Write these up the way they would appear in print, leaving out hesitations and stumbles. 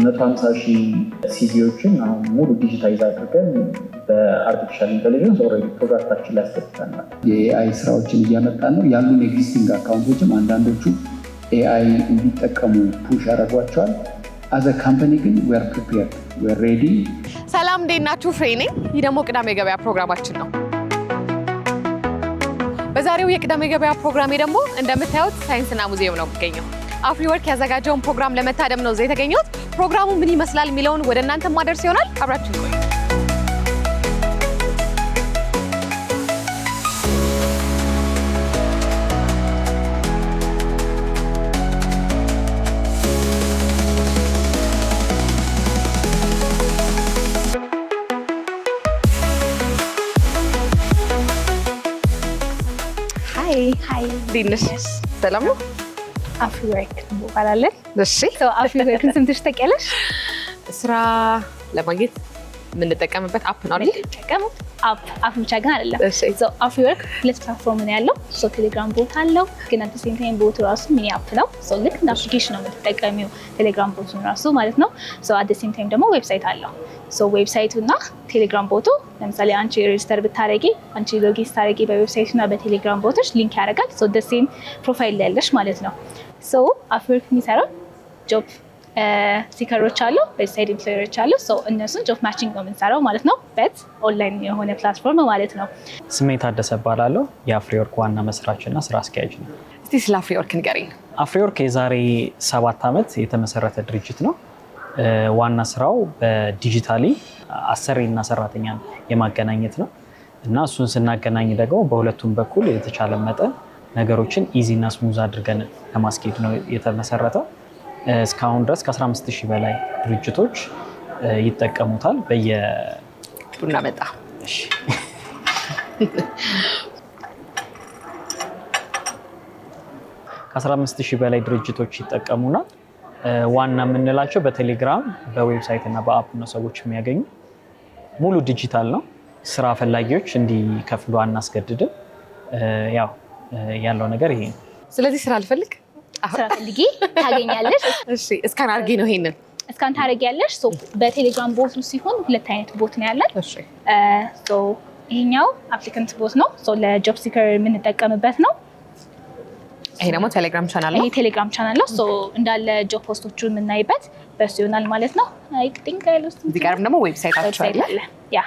150,000 ሲቪዎችን አሁን ሙሉ ዲጂታይዝ አድርገን በአርቲፊሻል ኢንተለጀንስ ኦልሬዲ ፕሮዳክታችን ላይ አስገብተናል። የኤአይ ስራዎችን እያመጣን ነው። ያሉን ኤግዚስቲንግ አካውንቶችም አንዳንዶቹ ኤአይ እንዲጠቀሙ ፑሽ ያደርጓቸዋል። አዘ ካምፓኒ ግን we are prepared, we are ready። ሰላም እንዴት ናችሁ? ፍሬ ነኝ። ይህ ደግሞ ቅዳሜ ገበያ ፕሮግራማችን ነው። በዛሬው የቅዳሜ ገበያ ፕሮግራሜ ደግሞ እንደምታዩት ሳይንስና ሙዚየም ነው የሚገኘው። አፍሪወርክ ያዘጋጀውን ፕሮግራም ለመታደም ነው እዚህ የተገኘሁት። ፕሮግራሙ ምን ይመስላል የሚለውን ወደ እናንተ ማድረስ ይሆናል። አብራችሁ ቆዩ። ሃይ ዲንሽ ሰላም ነው? አፍሪወርክ እንባላለን። እሺ አፍሪወርክን ስምተሽ ታውቂያለሽ? ስራ ለማግኘት የምንጠቀምበት አፕ ነው አይደል? ተጠቀሙት። አፕ ብቻ ግን አይደለም። አፍሪወርክ ሁለት ፕላትፎርም ነው ያለው። ቴሌግራም ቦት አለው፣ ግን አት ሴም ታይም ቦቱ ራሱ ሚኒ አፕ ነው። ልክ እንደ አፕሊኬሽን ነው የምትጠቀሚው ቴሌግራም ቦቱን ራሱ ማለት ነው። አት ሴም ታይም ደግሞ ዌብሳይት አለው። ዌብሳይቱ እና ቴሌግራም ቦቱ ለምሳሌ አንቺ ሬጅስተር ብታረጊ፣ አንቺ ሎጊን ስታረጊ በዌብሳይቱ እና በቴሌግራም ቦቶች ሊንክ ያደርጋል። ሴም ፕሮፋይል ላይ ያለሽ ማለት ነው። አፍሪወርክ የሚሰራው ጆብ ሲከሮች አሉ፣ በሳይድ ኢምፕሎየሮች አሉ። እነሱን ጆብ ማቺንግ ነው የምንሰራው ማለት ነው። ኦንላይን የሆነ ፕላትፎርም ማለት ነው። ስሜ ታደሰ እባላለሁ። የአፍሪወርክ ዋና መስራችና ስራ አስኪያጅ ነው። እስቲ ስለ አፍሪወርክ ንገሪኝ። አፍሪወርክ የዛሬ 7 ዓመት የተመሰረተ ድርጅት ነው። ዋና ስራው በዲጂታሊ አሰሪና ሰራተኛን የማገናኘት ነው እና እሱን ስናገናኝ ደግሞ በሁለቱም በኩል የተቻለ መጠን ነገሮችን ኢዚ እና ስሙዝ አድርገን ለማስኬድ ነው የተመሰረተው። እስካሁን ድረስ ከ15,000 በላይ ድርጅቶች ይጠቀሙታል። ቡና መጣ። ከ15,000 በላይ ድርጅቶች ይጠቀሙናል። ዋና የምንላቸው በቴሌግራም በዌብሳይት እና በአፕ ነው ሰዎች የሚያገኙ። ሙሉ ዲጂታል ነው። ስራ ፈላጊዎች እንዲከፍሉ አናስገድድም። ያው ያለው ነገር ይሄ ነው። ስለዚህ ስራ ልፈልግ ስራ ፈልጊ ታገኛለሽ። እሺ እስካን አድርጊ ነው ይሄንን እስካን ታደርጊያለሽ። በቴሌግራም ቦት ሲሆን ሁለት አይነት ቦት ነው ያለን። እሺ ይሄኛው አፕሊካንት ቦት ነው። ለጆብ ሲከር የምንጠቀምበት ነው። ይሄ ደግሞ ቴሌግራም ቻናል ነው። ይሄ ቴሌግራም ቻናል ነው። እንዳለ ጆብ ፖስቶቹን የምናይበት በሱ ይሆናል ማለት ነው። አይ ቲንክ አይሉስ እዚህ ጋርም ደግሞ ዌብሳይታችሁ አለ። ያ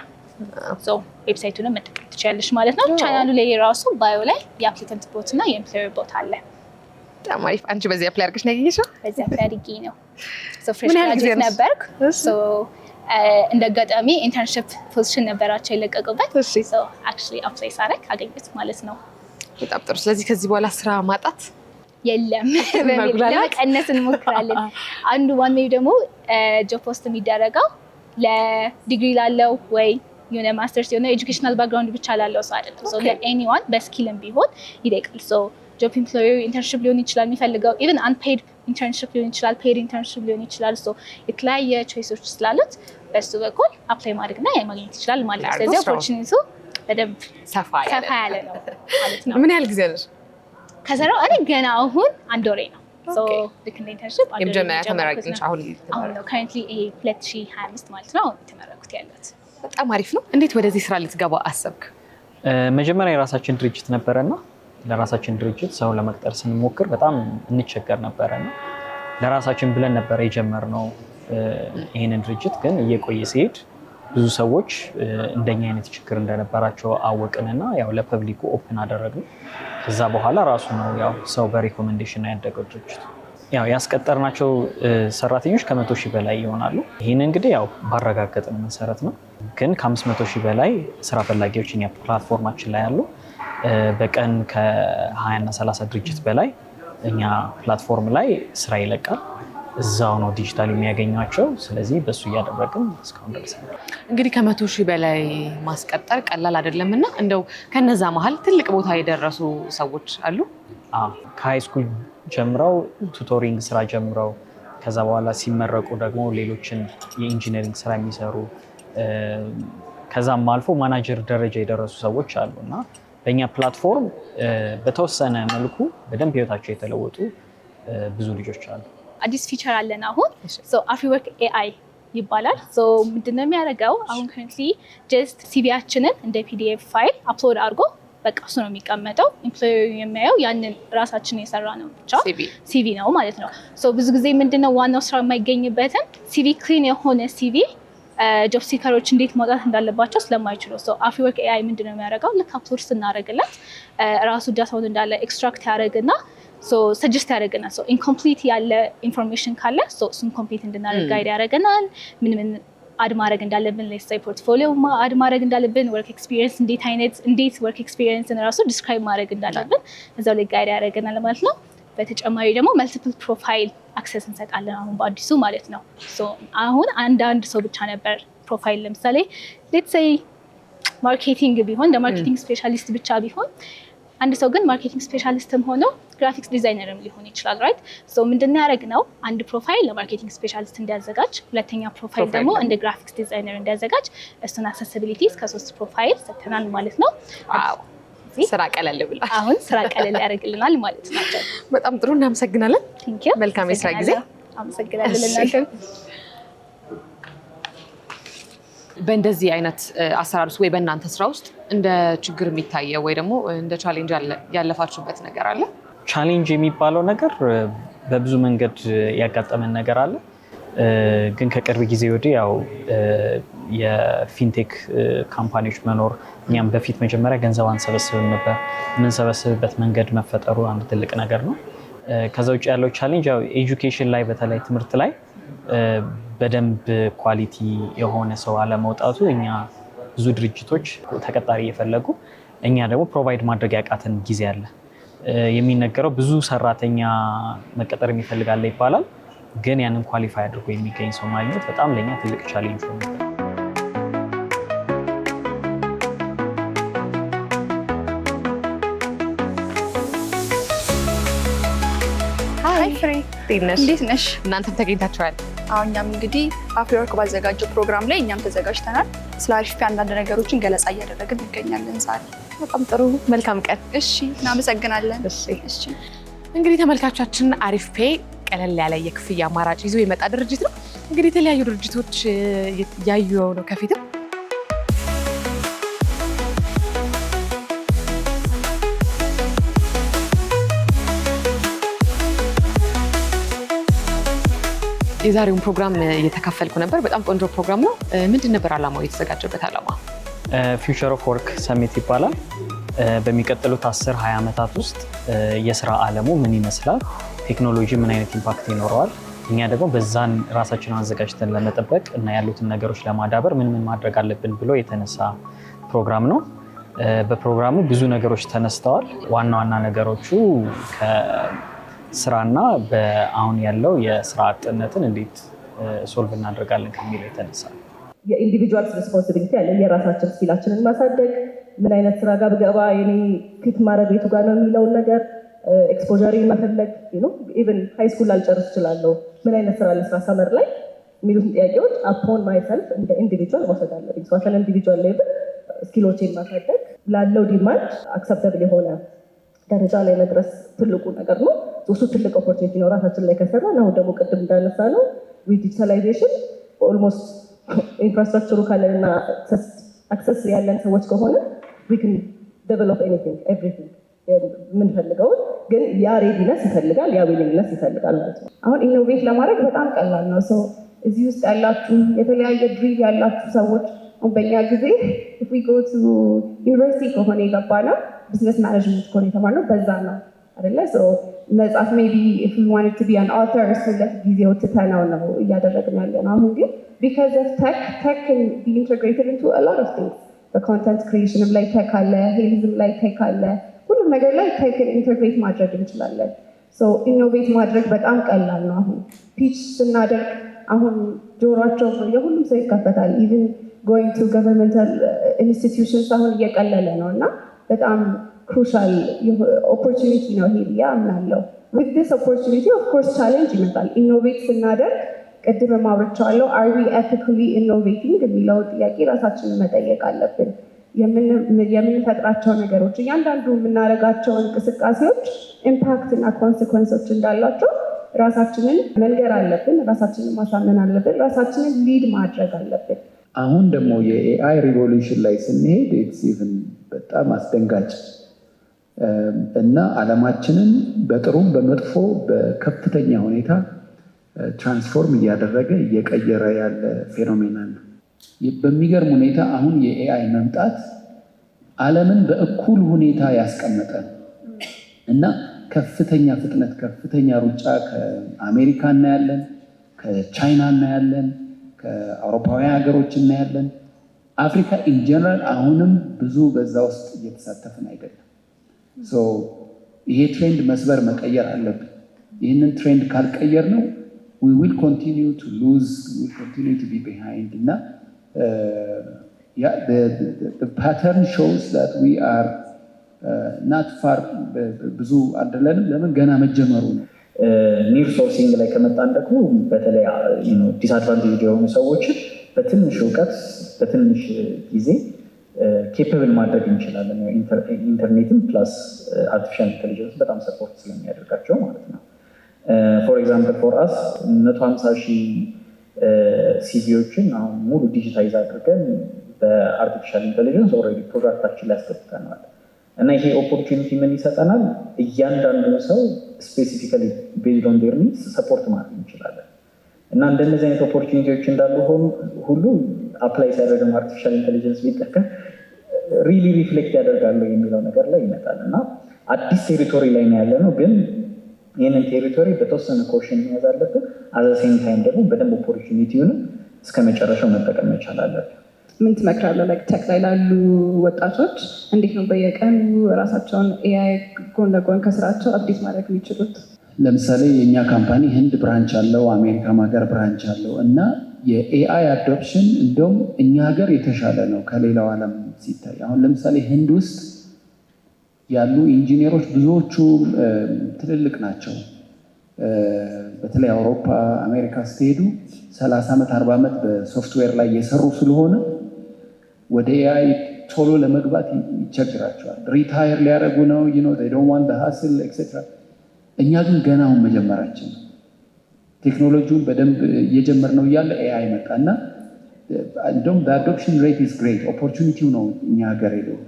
ዌብሳይቱንም መጠቀም ትችላለሽ ማለት ነው። ቻናሉ ላይ ራሱ ባዮ ላይ የአፕሊካንት ቦት እና የኤምፕሎየር ቦት አለ። በጣም አሪፍ። አንቺ በዚህ አፕላይ አድርገሽ ነው ያገኘሽው? በዚህ አፕላይ አድርጌ ነው። ፍሬሽ ግራጁዌት ነበርኩ። እንደ አጋጣሚ ኢንተርንሺፕ ፖዚሽን ነበራቸው የለቀቁበት። አክቹዋሊ አፕላይ ሳረግ አገኘሁት ማለት ነው። በጣም ጥሩ። ስለዚህ ከዚህ በኋላ ስራ ማጣት የለም፣ ለመቀነስ እንሞክራለን። አንዱ ዋናው ደግሞ ጆብ ፖስት የሚደረገው ለዲግሪ ላለው ወይ የሆነ ማስተርስ የሆነ ኤጁኬሽናል ባክግራውንድ ብቻ ላለው ሰው አይደለም። ለኤኒዋን በስኪልም ቢሆን ይጠይቃል። ጆብ ኢምፕሎየር ኢንተርንሺፕ ሊሆን ይችላል የሚፈልገው፣ ኢቨን አንፔድ ኢንተርንሺፕ ሊሆን ይችላል፣ ፔድ ኢንተርንሺፕ ሊሆን ይችላል። የተለያየ ቾይሶች ስላሉት በሱ በኩል አፕላይ ማድረግና ማግኘት ይችላል ማለት ነው። ስለዚህ ኦፖርቹኒቲው በደንብ ሰፋ ያለ ነው ማለት ነው። ምን ያህል ጊዜ ነሽ ከሰራው? እኔ ገና አሁን 1 ወሬ ነው። ልክ እንደ ኢንተርንሺፕ የመጀመሪያ ተመራቂ ነሽ? አሁን ነው ከረንትሊ 2025 ማለት ነው የተመረኩት ያለሁት። በጣም አሪፍ ነው። እንዴት ወደዚህ ስራ ልትገባ አሰብክ? መጀመሪያ የራሳችን ድርጅት ነበረና ለራሳችን ድርጅት ሰው ለመቅጠር ስንሞክር በጣም እንቸገር ነበረና ለራሳችን ብለን ነበር የጀመርነው ይሄንን ድርጅት። ግን እየቆየ ሲሄድ ብዙ ሰዎች እንደኛ አይነት ችግር እንደነበራቸው አወቅንና ያው ለፐብሊኩ ኦፕን አደረግን። ከዛ በኋላ ራሱ ነው ያው ሰው በሪኮሜንዴሽን ያደገው ድርጅቱ። ያው ያስቀጠርናቸው ሰራተኞች ከ100,000 በላይ ይሆናሉ። ይህን እንግዲህ ያው ባረጋገጥን መሰረት ነው። ግን ከ500,000 በላይ ስራ ፈላጊዎች እኛ ፕላትፎርማችን ላይ አሉ። በቀን ከ20 እና 30 ድርጅት በላይ እኛ ፕላትፎርም ላይ ስራ ይለቃል። እዛው ነው ዲጂታል የሚያገኟቸው። ስለዚህ በሱ እያደረግን እስካሁን ድረስ እንግዲህ ከ100,000 በላይ ማስቀጠር ቀላል አይደለም እና እንደው ከነዛ መሀል ትልቅ ቦታ የደረሱ ሰዎች አሉ? ከሃይ ስኩል ጀምረው ቱቶሪንግ ስራ ጀምረው ከዛ በኋላ ሲመረቁ ደግሞ ሌሎችን የኢንጂነሪንግ ስራ የሚሰሩ ከዛም አልፎ ማናጀር ደረጃ የደረሱ ሰዎች አሉ እና በእኛ ፕላትፎርም በተወሰነ መልኩ በደንብ ህይወታቸው የተለወጡ ብዙ ልጆች አሉ። አዲስ ፊቸር አለን አሁን አፍሪወርክ ኤአይ ይባላል። ምንድነው የሚያደርገው? አሁን currently just ሲቪያችንን እንደ ፒዲኤፍ ፋይል አፕሎድ አድርጎ በቃ እሱ ነው የሚቀመጠው። ኢምፕሎየር የሚያየው ያንን ራሳችን የሰራ ነው ብቻ ሲቪ ነው ማለት ነው። ብዙ ጊዜ ምንድነው ዋናው ስራ የማይገኝበትን ሲቪ ክሊን የሆነ ሲቪ ጆብ ሲከሮች እንዴት ማውጣት እንዳለባቸው ስለማይችሉ አፍሪወርክ ኤአይ ምንድነው የሚያደርገው? ልክ አፕሎድ ስናደርግለት ራሱ ዳታውን እንዳለ ኤክስትራክት ያደርግና ሰጀስት ያደርገናል። ኢንኮምፕሊት ያለ ኢንፎርሜሽን ካለ እሱን ኮምፕሊት እንድናደርግ ጋይድ ያደርገናል። ምን አድ ማድረግ እንዳለብን ሌትስ ሴይ ፖርትፎሊዮ አድ ማድረግ እንዳለብን ወርክ ኤክስፒሪየንስ እንዴት ወርክ ኤክስፒሪየንስን ራሱ ዲስክራይብ ማድረግ እንዳለብን እዛው ላይ ጋይድ ያደርገናል ማለት ነው። በተጨማሪ ደግሞ መልቲፕል ፕሮፋይል አክሰስ እንሰጣለን አሁን በአዲሱ ማለት ነው። አሁን አንድ ሰው ብቻ ነበር ፕሮፋይል ለምሳሌ ሌትስ ሴይ ማርኬቲንግ ቢሆን እንደ ማርኬቲንግ ስፔሻሊስት ብቻ ቢሆን አንድ ሰው ግን ማርኬቲንግ ስፔሻሊስትም ሆኖ ግራፊክስ ዲዛይነርም ሊሆን ይችላል ራይት። ምንድን ያደረግነው አንድ ፕሮፋይል ለማርኬቲንግ ስፔሻሊስት እንዲያዘጋጅ፣ ሁለተኛ ፕሮፋይል ደግሞ እንደ ግራፊክስ ዲዛይነር እንዲያዘጋጅ እሱን አክሰሲቢሊቲ እስከ 3 ፕሮፋይል ሰጥተናል ማለት ነው። ስራ ቀለል ብሏል። አሁን ስራ ቀለል ያደርግልናል ማለት ነው። በጣም ጥሩ እናመሰግናለን። ቴንክ ዩ። መልካም የስራ ጊዜ። አመሰግናለሁ ለእናንተ። በእንደዚህ አይነት አሰራር ውስጥ ወይ በእናንተ ስራ ውስጥ እንደ ችግር የሚታየው ወይ ደግሞ እንደ ቻሌንጅ ያለፋችሁበት ነገር አለ? ቻሌንጅ የሚባለው ነገር በብዙ መንገድ ያጋጠመን ነገር አለ። ግን ከቅርብ ጊዜ ወዲህ ያው የፊንቴክ ካምፓኒዎች መኖር፣ እኛም በፊት መጀመሪያ ገንዘብ አንሰበስብም ነበር። የምንሰበስብበት መንገድ መፈጠሩ አንድ ትልቅ ነገር ነው። ከዛ ውጭ ያለው ቻሌንጅ ያው ኤጁኬሽን ላይ በተለይ ትምህርት ላይ በደንብ ኳሊቲ የሆነ ሰው አለመውጣቱ፣ እኛ ብዙ ድርጅቶች ተቀጣሪ እየፈለጉ እኛ ደግሞ ፕሮቫይድ ማድረግ ያቃተን ጊዜ አለ። የሚነገረው ብዙ ሰራተኛ መቀጠር የሚፈልጋለ ይባላል። ግን ያንን ኳሊፋይ አድርጎ የሚገኝ ሰው ማግኘት በጣም ለኛ ትልቅ ቻሌንጅ ነው። ሃይ ፍሬ፣ እንዴት ነሽ? እናንተም ተገኝታችኋል? አሁን እኛም እንግዲህ አፍሪወርክ ባዘጋጀው ፕሮግራም ላይ እኛም ተዘጋጅተናል። ስለ አሪፍ ፔ አንዳንድ ነገሮችን ገለጻ እያደረግን እንገኛለን ዛሬ። በጣም ጥሩ፣ መልካም ቀን። እሺ፣ እናመሰግናለን። እሺ፣ እንግዲህ ተመልካቾቻችን አሪፍ ፔ ቀለል ያለ የክፍያ አማራጭ ይዞ የመጣ ድርጅት ነው። እንግዲህ የተለያዩ ድርጅቶች ያዩ ነው ከፊትም የዛሬውን ፕሮግራም እየተካፈልኩ ነበር። በጣም ቆንጆ ፕሮግራም ነው። ምንድን ነበር ዓላማው? የተዘጋጀበት ዓላማ ፊውቸር ኦፍ ወርክ ሰሚት ይባላል። በሚቀጥሉት 10-20 ዓመታት ውስጥ የስራ ዓለሙ ምን ይመስላል፣ ቴክኖሎጂ ምን አይነት ኢምፓክት ይኖረዋል፣ እኛ ደግሞ በዛን ራሳችንን አዘጋጅተን ለመጠበቅ እና ያሉትን ነገሮች ለማዳበር ምን ማድረግ አለብን ብሎ የተነሳ ፕሮግራም ነው። በፕሮግራሙ ብዙ ነገሮች ተነስተዋል። ዋና ዋና ነገሮቹ ስራና በአሁን ያለው የስራ አጥነትን እንዴት ሶልቭ እናደርጋለን ከሚለው የተነሳ የኢንዲቪጁዋልስ ሪስፖንሲቢሊቲ አለ። የራሳችን ስኪላችንን ማሳደግ፣ ምን አይነት ስራ ጋር ብገባ የኔ ፊት ማድረግ ቤቱ ጋር ነው የሚለውን ነገር ኤክስፖዠሪ መፈለግ ነው። ኢቨን ሃይ ስኩል ላልጨርስ እችላለሁ፣ ምን አይነት ስራ ልስራ ሰመር ላይ የሚሉትን ጥያቄዎች አፖን ማይሰልፍ እንደ ኢንዲቪጁዋል መውሰድ አለብኝ። ሰዋሰን ኢንዲቪጁዋል ሌብል ስኪሎቼን ማሳደግ ላለው ዲማንድ አክሰፕተብል የሆነ ደረጃ ላይ መድረስ ትልቁ ነገር ነው። እሱ ትልቅ ኦፖርቹኒቲ ነው ራሳችን ላይ ከሰራን። አሁን ደግሞ ቅድም እንዳነሳ ነው ዲጂታላይዜሽን ኦልሞስት ኢንፍራስትራክቸሩ ካለንና አክሰስ ያለን ሰዎች ከሆነ ዊ ካን ዴቨሎፕ ኤኒቲንግ ኤቭሪቲንግ የምንፈልገውን። ግን ያ ሬዲነስ ይፈልጋል፣ ያ ዊሊንግነስ ይፈልጋል ማለት ነው። አሁን ኢኖቬት ለማድረግ በጣም ቀላል ነው። ሰው እዚህ ውስጥ ያላችሁ የተለያየ ድሪም ያላችሁ ሰዎች በእኛ ጊዜ ዊ ጎ ቱ ዩኒቨርሲቲ ከሆነ የገባ ነው ቢዝነስ ማኔጅመንት ከሆነ የተማርነው በዛ ነው አይደለ? መጽሐፍ ሜቢ ኢፍ ዊ ዋንት ቱ ቢ አን አውተር እሱለት ጊዜው ትተነው ነው እያደረግን ያለ ነው። አሁን ግን ቢካዝ ኦፍ ቴክ ካን ቢ ኢንተግሬትድ ኢንቱ አ ሎት ኦፍ ቲንግስ። በኮንተንት ክሪኤሽንም ላይ ቴክ አለ፣ ሄልዝም ላይ ቴክ አለ፣ ሁሉም ነገር ላይ ቴክን ኢንተግሬት ማድረግ እንችላለን። ኢኖቬት ማድረግ በጣም ቀላል ነው። አሁን ፒች ስናደርግ አሁን ጆሯቸው የሁሉም ሰው ይከፈታል። ኢቭን ጎይንግ ቱ ገቨርንመንታል ኢንስቲትዩሽንስ አሁን እየቀለለ ነው እና በጣም ክሩሻል ኦፖርቹኒቲ ነው ይሄ ብዬ አምናለሁ። ዊዝ ዲስ ኦፖርቹኒቲ ኦፍኮርስ ቻሌንጅ ይመጣል። ኢኖቬት ስናደርግ ቅድም ማውራቸዋለሁ አር ዊ ኤቲካሊ ኢኖቬቲንግ የሚለው ጥያቄ ራሳችንን መጠየቅ አለብን። የምንፈጥራቸው ነገሮች እያንዳንዱ የምናደርጋቸው እንቅስቃሴዎች ኢምፓክት እና ኮንሲኩዌንሶች እንዳላቸው ራሳችንን መንገር አለብን፣ ራሳችንን ማሳመን አለብን፣ ራሳችንን ሊድ ማድረግ አለብን። አሁን ደግሞ የኤአይ ሪቮሉሽን ላይ ስንሄድ ኢቭን በጣም አስደንጋጭ እና ዓለማችንን በጥሩም በመጥፎ በከፍተኛ ሁኔታ ትራንስፎርም እያደረገ እየቀየረ ያለ ፌኖሜና ነው። በሚገርም ሁኔታ አሁን የኤአይ መምጣት ዓለምን በእኩል ሁኔታ ያስቀመጠ እና ከፍተኛ ፍጥነት፣ ከፍተኛ ሩጫ ከአሜሪካ እናያለን፣ ከቻይና እናያለን፣ ከአውሮፓውያን ሀገሮች እናያለን። አፍሪካ ኢንጀነራል አሁንም ብዙ በዛ ውስጥ እየተሳተፍን አይደለም። ይሄ ትሬንድ መስበር መቀየር አለብን። ይህንን ትሬንድ ካልቀየር ነው we will continue to lose, we will continue to be behind. እና the pattern shows that we are not far ብዙ አይደለንም። ለምን ገና መጀመሩ ነው። ኒር ሶርሲንግ ላይ ከመጣን ደግሞ በተለይ ዲስአድቫንቴጅ የሆኑ ሰዎችን በትንሽ እውቀት በትንሽ ጊዜ ኬፐብል ማድረግ እንችላለን። ኢንተርኔትም ፕላስ አርቲፊሻል ኢንቴሊጀንስ በጣም ሰፖርት ስለሚያደርጋቸው ማለት ነው። ፎር ኤግዛምፕል ፎር አስ 150,000 ሲቪዎችን አሁን ሙሉ ዲጂታይዝ አድርገን በአርቲፊሻል ኢንቴሊጀንስ ኦልሬዲ ፕሮዳክታችን ላይ አስገብተናል። እና ይሄ ኦፖርቹኒቲ ምን ይሰጠናል? እያንዳንዱ ሰው ስፔሲፊካሊ ቤዝድ ኦን ዴር ኒድስ ሰፖርት ማድረግ እንችላለን። እና እንደነዚህ አይነት ኦፖርቹኒቲዎች እንዳሉ ሁሉ አፕላይ ሲያደርግም አርቲፊሻል ኢንቴሊጀንስ ቢጠቀም ሪሊ ሪፍሌክት ያደርጋሉ የሚለው ነገር ላይ ይመጣል። እና አዲስ ቴሪቶሪ ላይ ነው ያለ ነው፣ ግን ይህንን ቴሪቶሪ በተወሰነ ኮሽን መያዝ አለብን። አዘሴም ታይም ደግሞ በደንብ ኦፖርቹኒቲውንም እስከ መጨረሻው መጠቀም መቻል አለብን። ምን ትመክራለህ? ቴክ ላይ ላሉ ወጣቶች እንዴት ነው በየቀኑ ራሳቸውን ኤአይ ጎን ለጎን ከስራቸው አፕዴት ማድረግ የሚችሉት? ለምሳሌ የእኛ ካምፓኒ ህንድ ብራንች አለው፣ አሜሪካም ሀገር ብራንች አለው እና የኤአይ አዶፕሽን እንደውም እኛ ሀገር የተሻለ ነው ከሌላው ዓለም ሲታይ። አሁን ለምሳሌ ህንድ ውስጥ ያሉ ኢንጂኒየሮች ብዙዎቹ ትልልቅ ናቸው። በተለይ አውሮፓ፣ አሜሪካ ስትሄዱ 30 ዓመት 40 ዓመት በሶፍትዌር ላይ የሰሩ ስለሆነ ወደ ኤአይ ቶሎ ለመግባት ይቸግራቸዋል። ሪታየር ሊያደርጉ ነው ዶንት ሃስል ኤክሴትራ። እኛ ግን ገና አሁን መጀመራችን ነው። ቴክኖሎጂውን በደንብ እየጀመር ነው እያለ ኤአይ መጣ እና እንደውም በአዶፕሽን ሬት ኢዝ ግሬት። ኦፖርቹኒቲው ነው እኛ ሀገር የለው።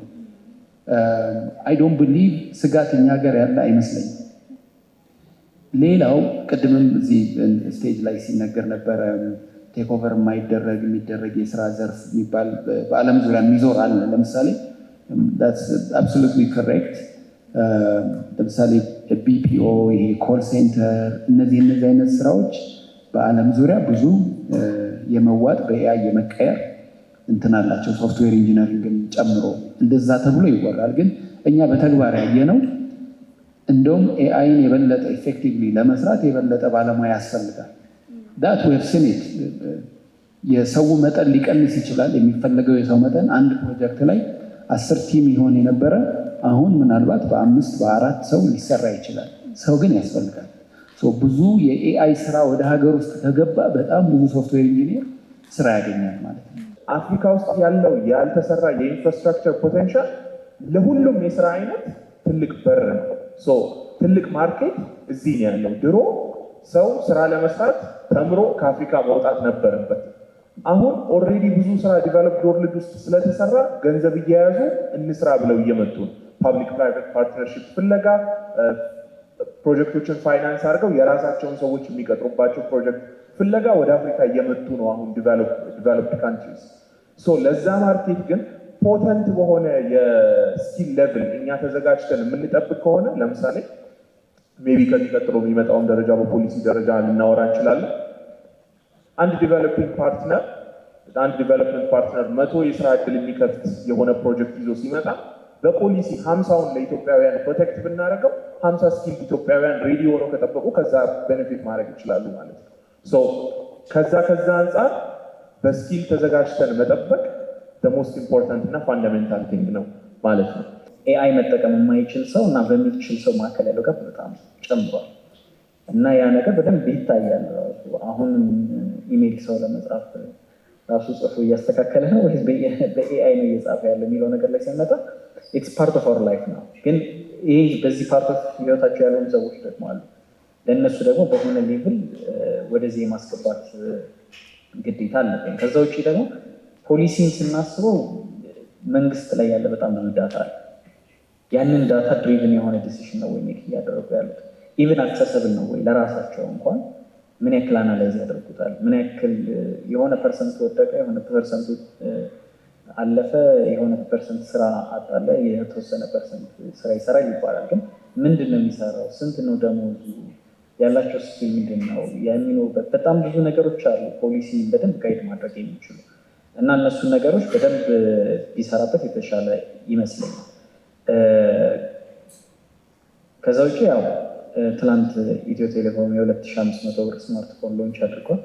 አይ ዶንት ቢሊቭ ስጋት እኛ ሀገር ያለ አይመስለኝም። ሌላው ቅድምም እዚህ ስቴጅ ላይ ሲነገር ነበረ ቴክ ኦቨር የሚደረግ የስራ ዘርፍ የሚባል በዓለም ዙሪያ የሚዞር አለ። ለምሳሌ አብሶሉትሊ ኮሬክት። ለምሳሌ ቢፒኦ፣ ይሄ ኮል ሴንተር፣ እነዚህ አይነት ስራዎች በዓለም ዙሪያ ብዙ የመዋጥ በኤአይ የመቀየር እንትን አላቸው፣ ሶፍትዌር ኢንጂነሪንግን ጨምሮ እንደዛ ተብሎ ይወራል። ግን እኛ በተግባር ያየነው እንደውም ኤአይን የበለጠ ኢፌክቲቭሊ ለመስራት የበለጠ ባለሙያ ያስፈልጋል። ዳት ዌብ ስኒት የሰው መጠን ሊቀንስ ይችላል። የሚፈለገው የሰው መጠን አንድ ፕሮጀክት ላይ 10 ቲም ይሆን የነበረ አሁን ምናልባት በ5 በ4 ሰው ሊሰራ ይችላል። ሰው ግን ያስፈልጋል። ብዙ የኤአይ ስራ ወደ ሀገር ውስጥ ከገባ በጣም ብዙ ሶፍትዌር ኢንጂኒየር ስራ ያገኛል ማለት ነው። አፍሪካ ውስጥ ያለው ያልተሰራ የኢንፍራስትራክቸር ፖቴንሻል ለሁሉም የስራ አይነት ትልቅ በር ነው። ትልቅ ማርኬት እዚህ ነው ያለው። ድሮ ሰው ስራ ለመስራት ተምሮ ከአፍሪካ መውጣት ነበረበት። አሁን ኦልሬዲ ብዙ ስራ ዲቨሎፕ ወርልድ ውስጥ ስለተሰራ ገንዘብ እየያዙ እንስራ ብለው እየመጡ ነው። ፓብሊክ ፕራይቬት ፓርትነርሺፕ ፍለጋ ፕሮጀክቶችን ፋይናንስ አድርገው የራሳቸውን ሰዎች የሚቀጥሩባቸው ፕሮጀክት ፍለጋ ወደ አፍሪካ እየመጡ ነው አሁን ዲቨሎፕድ ካንትሪስ። ለዛ ማርኬት ግን ፖተንት በሆነ የስኪል ሌቭል እኛ ተዘጋጅተን የምንጠብቅ ከሆነ ለምሳሌ ሜቢ ከዚህ ቀጥሎ የሚመጣውን ደረጃ በፖሊሲ ደረጃ ልናወራ እንችላለን። አንድ ዲቨሎፕመንት ፓርትነር 100 የስራ እድል የሚከፍት የሆነ ፕሮጀክት ይዞ ሲመጣ በፖሊሲ 50ውን ለኢትዮጵያውያን ፕሮቴክት ብናደርገው 50 ስኪል ኢትዮጵያውያን ሬዲ ሆነው ከጠበቁ ከዛ ቤኔፊት ማድረግ ይችላሉ ማለት ነው። ከዛ አንጻር በስኪል ተዘጋጅተን መጠበቅ ሞስት ኢምፖርታንት እና ፋንዳሜንታል ቲንግ ነው ማለት ነው። ኤአይ መጠቀም የማይችል ሰው እና በሚችል ሰው መካከል ያለው ጋር በጣም ጨምሯል እና ያ ነገር በደንብ ይታያል። አሁን ኢሜል ሰው ለመጻፍ ራሱ ጽፎ እያስተካከለ ነው ወይስ በኤአይ ነው እየጻፈ ያለ የሚለው ነገር ላይ ሲመጣ ኢትስ ፓርት ኦፍ አወር ላይፍ ነው። ግን ይህ በዚህ ፓርት ኦፍ ህይወታቸው ያለውን ሰዎች ደግሞ አሉ ለእነሱ ደግሞ በሆነ ሌቭል ወደዚህ የማስገባት ግዴታ አለብን። ከዛ ውጭ ደግሞ ፖሊሲን ስናስበው መንግስት ላይ ያለ በጣም ብዙ ዳታ አለ። ያንን ዳታ ድሪቭን የሆነ ዲሲሽን ነው ወይ ሜክ እያደረጉ ያሉት? ኢቭን አክሰሰብል ነው ወይ? ለራሳቸው እንኳን ምን ያክል አናላይዝ ያደርጉታል? ምን ያክል የሆነ ፐርሰንት ወደቀ፣ የሆነ ፐርሰንቱ አለፈ፣ የሆነ ፐርሰንት ስራ አጣለ፣ የተወሰነ ፐርሰንት ስራ ይሰራል ይባላል። ግን ምንድን ነው የሚሰራው? ስንት ነው ደሞዙ? ያላቸው ስኪል ምንድን ነው? የሚኖሩበት በጣም ብዙ ነገሮች አሉ ፖሊሲ በደንብ ጋይድ ማድረግ የሚችሉ እና እነሱን ነገሮች በደንብ ቢሰራበት የተሻለ ይመስለኛል። ከዛ ውጭ ያው ትናንት ኢትዮ ቴሌኮም የ2500 ብር ስማርትፎን ሎንች አድርጓል።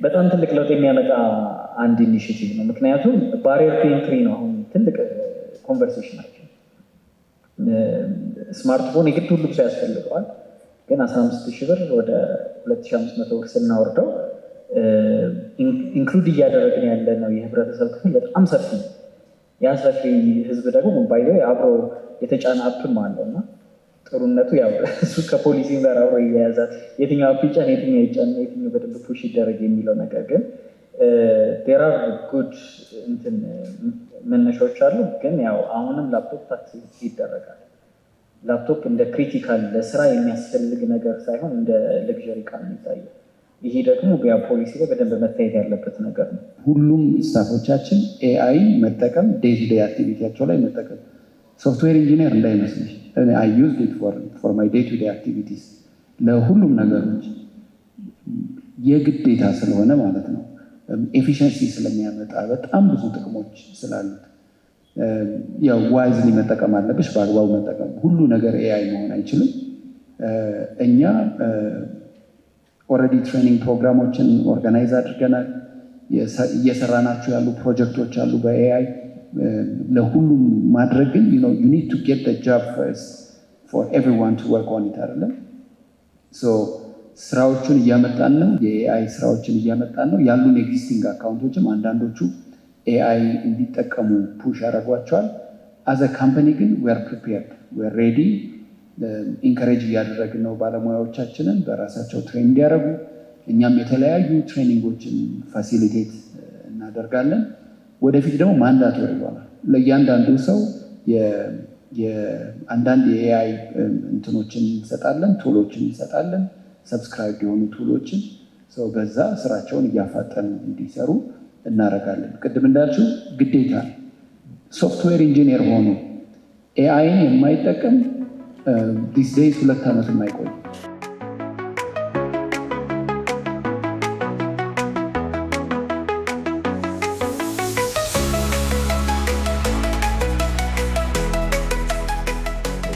በጣም ትልቅ ለውጥ የሚያመጣ አንድ ኢኒሽቲቭ ነው። ምክንያቱም ባሪየር ቱ ኤንትሪ ነው አሁን ትልቅ ኮንቨርሴሽናችን። ስማርትፎን የግድ ሁሉም ሰው ያስፈልገዋል። ግን 15,000 ብር ወደ 2500 ብር ስናወርደው ኢንክሉድ እያደረግን ያለ ነው የህብረተሰብ ክፍል በጣም ሰፊ ነው። ያ ሰፊ ህዝብ ደግሞ ባይዘ አብሮ የተጫነ አፕም አለው እና ጥሩነቱ ያው እሱ ከፖሊሲ ጋር አብሮ እያያዛል። የትኛው አፕ ይጫን፣ የትኛው ይጫን፣ የትኛው በደንብ ፑሽ ይደረግ የሚለው ነገር ግን ዴር አር ጉድ እንትን መነሻዎች አሉ። ግን ያው አሁንም ላፕቶፕ ታክስ ይደረጋል። ላፕቶፕ እንደ ክሪቲካል ለስራ የሚያስፈልግ ነገር ሳይሆን እንደ ለግዠሪ ዕቃ ነው የሚታየው። ይሄ ደግሞ ያ ፖሊሲ ላይ በደንብ መታየት ያለበት ነገር ነው። ሁሉም ስታፎቻችን ኤአይ መጠቀም ዴይ ቱ ዴይ አክቲቪቲያቸው ላይ መጠቀም ሶፍትዌር ኢንጂነር እንዳይመስልሽ አይ ዩዝድ ኢት ፎር ማይ ዴይ ቱ ዴይ አክቲቪቲስ ለሁሉም ነገሮች የግዴታ ስለሆነ ማለት ነው። ኤፊሽንሲ ስለሚያመጣ በጣም ብዙ ጥቅሞች ስላሉት ያው ዋይዝሊ መጠቀም አለብሽ፣ በአግባቡ መጠቀም። ሁሉ ነገር ኤአይ መሆን አይችልም። እኛ ኦልሬዲ ትሬኒንግ ፕሮግራሞችን ኦርጋናይዝ አድርገናል። እየሰራናቸው ያሉ ፕሮጀክቶች አሉ በኤአይ ለሁሉም ማድረግ ግን ዩ ኒድ ቱ ጌት ዘ ጆብ ፈርስት ፎር ኤቭሪዋን ቱ ወርክ ኦን ኢት አይደለም። ሶ ስራዎቹን እያመጣን ነው፣ የኤአይ ስራዎችን እያመጣን ነው። ያሉን ኤግዚስቲንግ አካውንቶችም አንዳንዶቹ ኤአይ እንዲጠቀሙ ፑሽ ያደርጓቸዋል። አዘ ካምፓኒ ግን ዌር ፕሪፔርድ ዌር ሬዲ ኢንከሬጅ እያደረግን ነው ባለሙያዎቻችንን በራሳቸው ትሬን እንዲያደርጉ። እኛም የተለያዩ ትሬኒንጎችን ፋሲሊቴት እናደርጋለን። ወደፊት ደግሞ ማንዳቶሪ ይሆናል ለእያንዳንዱ ሰው አንዳንድ የኤአይ እንትኖችን እንሰጣለን፣ ቱሎችን እንሰጣለን፣ ሰብስክራይብ የሆኑ ቱሎችን ሰው በዛ ስራቸውን እያፋጠኑ እንዲሰሩ እናደርጋለን። ቅድም እንዳልችው ግዴታ ሶፍትዌር ኢንጂነር ሆኖ ኤአይን የማይጠቀም ዲስ ዴይስ 2 ዓመት የማይቆይ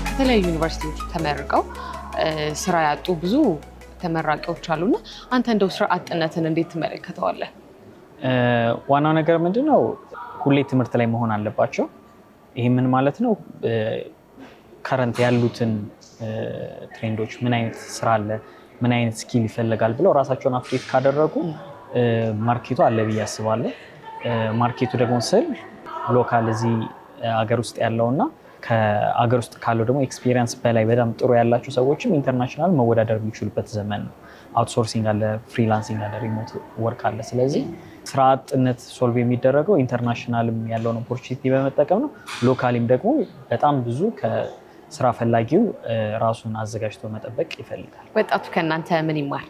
ከተለያዩ ዩኒቨርሲቲዎች ተመርቀው ስራ ያጡ ብዙ ተመራቂዎች አሉና አንተ እንደው ስራ አጥነትን እንዴት ትመለከተዋለህ? ዋናው ነገር ምንድነው? ሁሌ ትምህርት ላይ መሆን አለባቸው። ይሄ ምን ማለት ነው? ከረንት ያሉትን ትሬንዶች፣ ምን አይነት ስራ አለ፣ ምን አይነት ስኪል ይፈልጋል ብለው ራሳቸውን አፕዴት ካደረጉ ማርኬቱ አለ ብዬ አስባለሁ። ማርኬቱ ደግሞ ስል ሎካል እዚህ አገር ውስጥ ያለውና ከአገር ውስጥ ካለው ደግሞ ኤክስፒሪየንስ በላይ በጣም ጥሩ ያላቸው ሰዎችም ኢንተርናሽናል መወዳደር የሚችሉበት ዘመን ነው። አውትሶርሲንግ አለ፣ ፍሪላንሲንግ አለ፣ ሪሞት ወርክ አለ። ስለዚህ ስራ አጥነት ሶልቭ የሚደረገው ኢንተርናሽናልም ያለውን ኦፖርቹኒቲ በመጠቀም ነው። ሎካሊም ደግሞ በጣም ብዙ ከስራ ፈላጊው ራሱን አዘጋጅቶ መጠበቅ ይፈልጋል። ወጣቱ ከእናንተ ምን ይማር?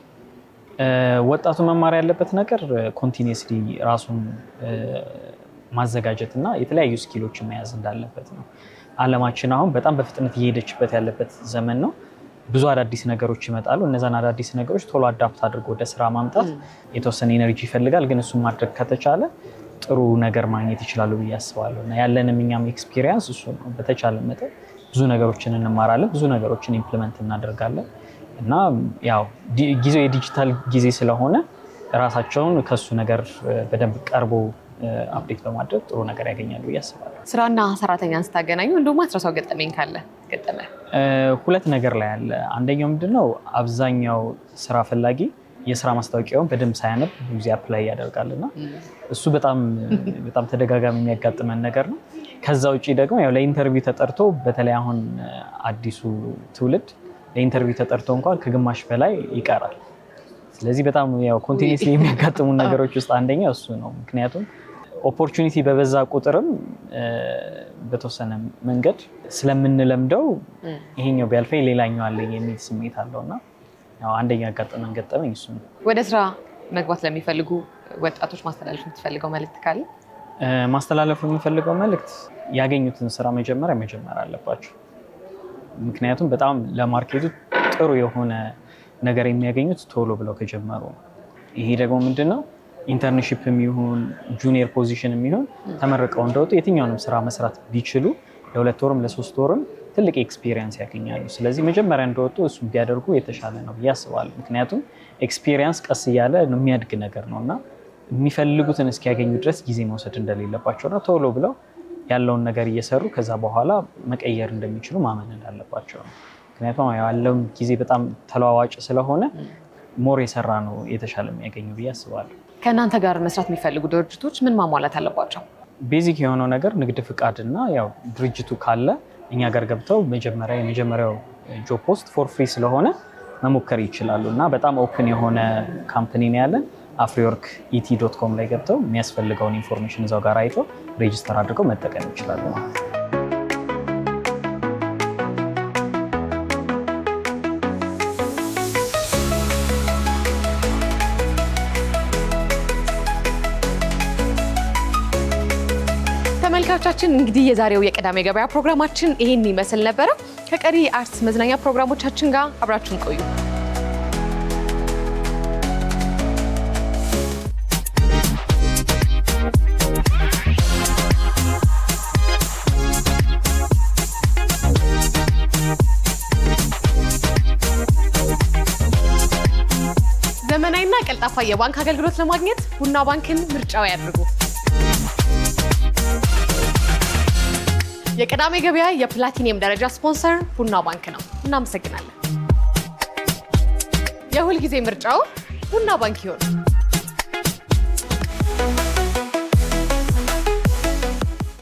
ወጣቱ መማር ያለበት ነገር ኮንቲኒየስሊ ራሱን ማዘጋጀት እና የተለያዩ ስኪሎችን መያዝ እንዳለበት ነው። አለማችን አሁን በጣም በፍጥነት እየሄደችበት ያለበት ዘመን ነው። ብዙ አዳዲስ ነገሮች ይመጣሉ። እነዛን አዳዲስ ነገሮች ቶሎ አዳፕት አድርጎ ወደ ስራ ማምጣት የተወሰነ ኤነርጂ ይፈልጋል። ግን እሱን ማድረግ ከተቻለ ጥሩ ነገር ማግኘት ይችላሉ ብዬ አስባለሁ። እና ያለንም እኛም ኤክስፒሪየንስ እሱ ነው። በተቻለ መጠን ብዙ ነገሮችን እንማራለን፣ ብዙ ነገሮችን ኢምፕሊመንት እናደርጋለን እና ያው ጊዜው የዲጂታል ጊዜ ስለሆነ ራሳቸውን ከሱ ነገር በደንብ ቀርቦ አፕዴት በማድረግ ጥሩ ነገር ያገኛሉ ብዬ አስባለሁ። ስራና ሰራተኛን ስታገናኙ እንደውም አትረሳው ገጠመኝ ካለ ገጠመ? ሁለት ነገር ላይ አለ። አንደኛው ምንድነው አብዛኛው ስራ ፈላጊ የስራ ማስታወቂያውን በደንብ ሳያነብ ጊዜ አፕላይ ያደርጋልና እሱ በጣም ተደጋጋሚ የሚያጋጥመን ነገር ነው። ከዛ ውጪ ደግሞ ያው ለኢንተርቪው ተጠርቶ በተለይ አሁን አዲሱ ትውልድ ለኢንተርቪው ተጠርቶ እንኳን ከግማሽ በላይ ይቀራል። ስለዚህ በጣም ያው ኮንቲኒዩስሊ የሚያጋጥሙ ነገሮች ውስጥ አንደኛው እሱ ነው። ምክንያቱም ኦፖርቹኒቲ በበዛ ቁጥርም በተወሰነ መንገድ ስለምንለምደው ይሄኛው ቢያልፈኝ ሌላኛው አለኝ የሚል ስሜት አለውና ያው አንደኛ ገጠመኝ እሱ ነው። ወደ ስራ መግባት ለሚፈልጉ ወጣቶች ማስተላለፍ የምትፈልገው መልእክት ካለ? ማስተላለፍ የምፈልገው መልእክት ያገኙትን ስራ መጀመር አለባቸው። ምክንያቱም በጣም ለማርኬቱ ጥሩ የሆነ ነገር የሚያገኙት ቶሎ ብለው ከጀመሩ ነው። ይሄ ደግሞ ምንድነው ኢንተርንሺፕ የሚሆን ጁኒየር ፖዚሽን የሚሆን ተመርቀው እንደወጡ የትኛውንም ስራ መስራት ቢችሉ ለ2 ወርም ለ3 ወርም ትልቅ ኤክስፒሪየንስ ያገኛሉ። ስለዚህ መጀመሪያ እንደወጡ እሱ ቢያደርጉ የተሻለ ነው ብዬ አስባለሁ። ምክንያቱም ኤክስፒሪየንስ ቀስ እያለ የሚያድግ ነገር ነው እና የሚፈልጉትን እስኪያገኙ ድረስ ጊዜ መውሰድ እንደሌለባቸውና ቶሎ ብለው ያለውን ነገር እየሰሩ ከዛ በኋላ መቀየር እንደሚችሉ ማመን እንዳለባቸው ነው። ምክንያቱም ያለውን ጊዜ በጣም ተለዋዋጭ ስለሆነ ሞር የሰራ ነው የተሻለ የሚያገኙ ብዬ አስባለሁ። ከእናንተ ጋር መስራት የሚፈልጉ ድርጅቶች ምን ማሟላት አለባቸው? ቤዚክ የሆነው ነገር ንግድ ፍቃድ እና ያው ድርጅቱ ካለ እኛ ጋር ገብተው የመጀመሪያው ጆብ ፖስት ፎር ፍሪ ስለሆነ መሞከር ይችላሉ እና በጣም ኦፕን የሆነ ካምፓኒ ነው ያለን። afriworkit.com ላይ ገብተው የሚያስፈልገውን ኢንፎርሜሽን እዛው ጋር አይተው ሬጂስተር አድርገው መጠቀም ይችላሉ ማለት ነው። ተመልካቾቻችን እንግዲህ የዛሬው የቅዳሜ ገበያ ፕሮግራማችን ይሄን ይመስል ነበረ። ከቀሪ አርትስ መዝናኛ ፕሮግራሞቻችን ጋር አብራችሁን ቆዩ። ዘመናዊና ቀልጣፋ የባንክ አገልግሎት ለማግኘት ቡና ባንክን ምርጫው ያድርጉ። የቅዳሜ ገበያ የፕላቲኒየም ደረጃ ስፖንሰር ቡና ባንክ ነው። እናመሰግናለን። የሁል ጊዜ ምርጫው ቡና ባንክ ይሁን።